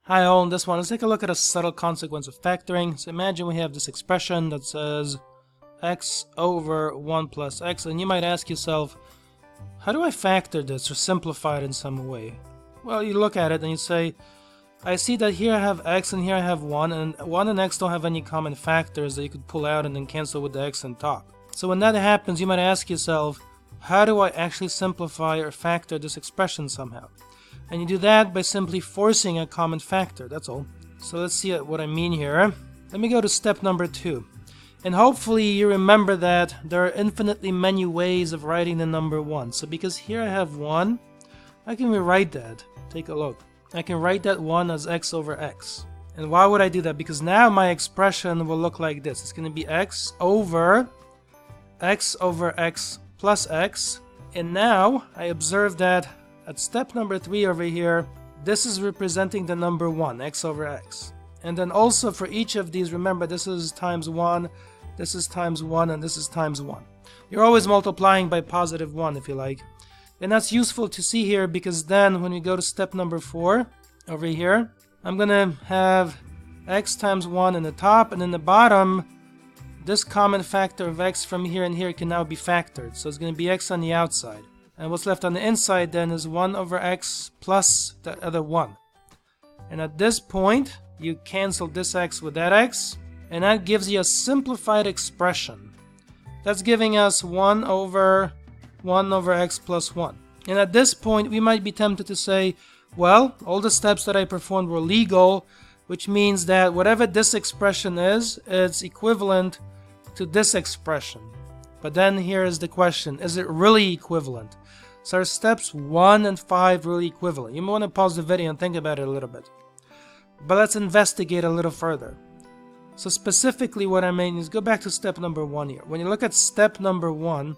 Hi all, in this one, let's take a look at a subtle consequence of factoring. So imagine we have this expression that says x over 1 plus x, and you might ask yourself, how do I factor this or simplify it in some way? Well, you look at it and you say, I see that here I have x and here I have 1, and 1 and x don't have any common factors that you could pull out and then cancel with the x on top. So when that happens, you might ask yourself, how do I actually simplify or factor this expression somehow? And you do that by simply forcing a common factor, that's all. So let's see what I mean here. Let me go to step number 2. And hopefully you remember that there are infinitely many ways of writing the number 1. So because here I have 1, I can rewrite that. Take a look. I can write that 1 as x over x. And why would I do that? Because now my expression will look like this. It's going to be x over x plus x. And now I observe that at step number 3 over here, this is representing the number 1, x over x. And then also for each of these, remember this is times 1, this is times 1, and this is times 1. You're always multiplying by positive 1 if you like. And that's useful to see here because then when we go to step number 4 over here, I'm going to have x times 1 in the top, and in the bottom, this common factor of x from here and here can now be factored. So it's going to be x on the outside. And what's left on the inside then is 1 over x plus the other 1. And at this point, you cancel this x with that x, and that gives you a simplified expression. That's giving us 1 over x plus 1. And at this point, we might be tempted to say, well, all the steps that I performed were legal, which means that whatever this expression is, it's equivalent to this expression. But then here is the question, is it really equivalent? So are steps 1 and 5 really equivalent? You might want to pause the video and think about it a little bit. But let's investigate a little further. So specifically what I mean is go back to step number 1 here. When you look at step number 1,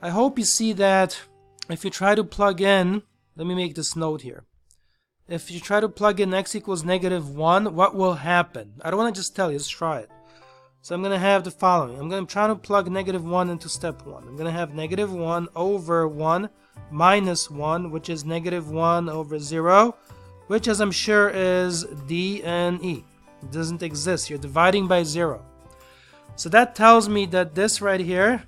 I hope you see that if you try to plug in, let me make this note here. If you try to plug in x equals negative 1, what will happen? I don't want to just tell you, let's try it. So I'm going to have the following. I'm going to try to plug negative 1 into step 1. I'm going to have negative 1 over 1 minus 1, which is negative 1 over 0, which as I'm sure is d and e. It doesn't exist. You're dividing by 0. So that tells me that this right here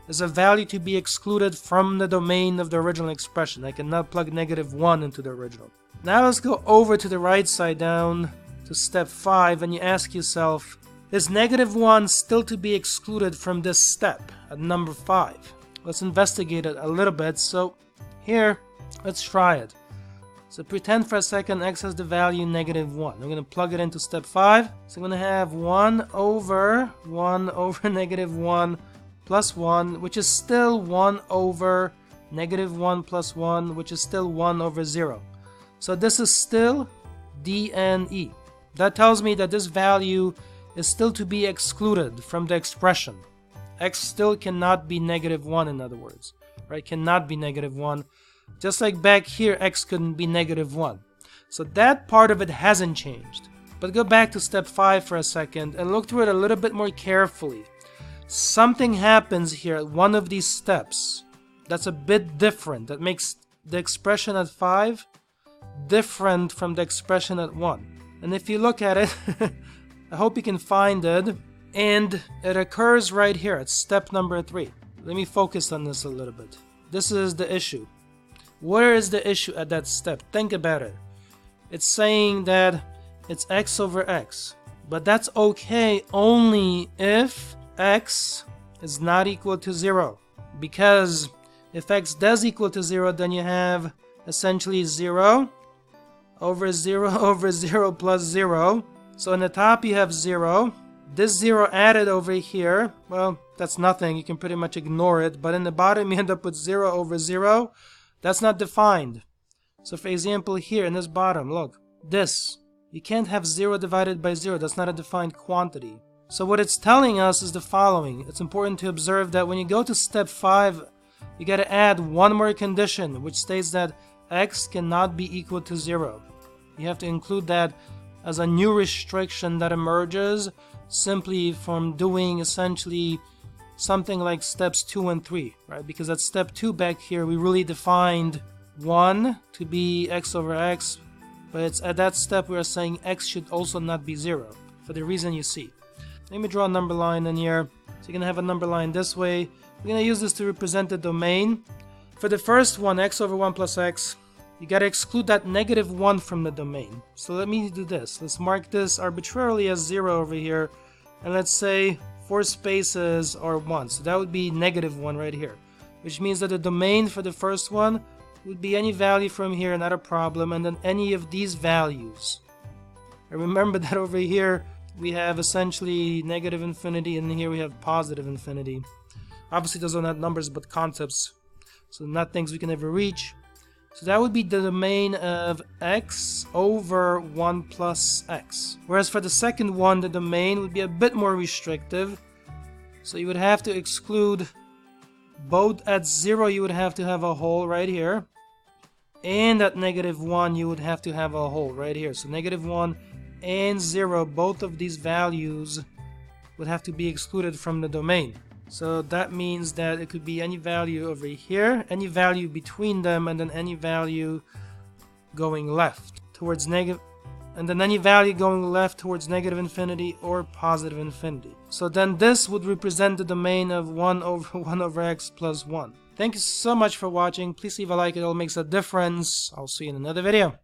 is a value to be excluded from the domain of the original expression. I cannot plug negative 1 into the original. Now let's go over to the right side down to step 5, and you ask yourself, is negative 1 still to be excluded from this step at number 5? Let's investigate it a little bit. So here, let's try it. So pretend for a second x has the value negative 1. I'm going to plug it into step 5. So I'm going to have 1 over negative 1 plus 1, which is still 1 over negative 1 plus 1, which is still 1 over 0. So this is still d and e. That tells me that this value is still to be excluded from the expression. X still cannot be negative 1, in other words. Right? Cannot be negative 1. Just like back here, x couldn't be negative 1. So that part of it hasn't changed. But go back to step 5 for a second and look through it a little bit more carefully. Something happens here at one of these steps that's a bit different. That makes the expression at 5 different from the expression at 1. And if you look at it, I hope you can find it, and it occurs right here at step number 3. Let me focus on this a little bit. This is the issue. Where is the issue at that step? Think about it. It's saying that it's x over x, but that's okay only if x is not equal to 0. Because if x does equal to 0, then you have essentially 0 over 0 over 0 plus 0. So in the top you have 0. This 0 added over here, well, that's nothing. You can pretty much ignore it. But in the bottom you end up with 0 over 0. That's not defined. So for example here in this bottom, look, this. You can't have 0 divided by 0. That's not a defined quantity. So what it's telling us is the following. It's important to observe that when you go to step 5, you got to add one more condition, which states that x cannot be equal to 0. You have to include that as a new restriction that emerges simply from doing essentially something like steps 2 and 3, right? Because at step 2 back here, we really defined 1 to be x over x but it's at that step we are saying x should also not be 0, for the reason you see. Let me draw a number line in here. So you're going to have a number line this way. We're going to use this to represent the domain. For the first one, x over 1 plus x, you got to exclude that negative 1 from the domain. So let me do this. Let's mark this arbitrarily as 0 over here. And let's say 4 spaces are 1. So that would be negative 1 right here. Which means that the domain for the first one would be any value from here, not a problem, and then any of these values. And remember that over here we have essentially negative infinity, and here we have positive infinity. Obviously those are not numbers but concepts, so not things we can ever reach. So that would be the domain of x over 1 plus x. Whereas for the second one, the domain would be a bit more restrictive. So you would have to exclude both at 0, you would have to have a hole right here. And at negative 1, you would have to have a hole right here. So negative 1 and 0, both of these values would have to be excluded from the domain. So that means that it could be any value over here, any value between them, and then any value going left towards negative, and then any value going left towards negative infinity or positive infinity. So then this would represent the domain of 1 over x plus 1. Thank you so much for watching. Please leave a like, it all makes a difference. I'll see you in another video.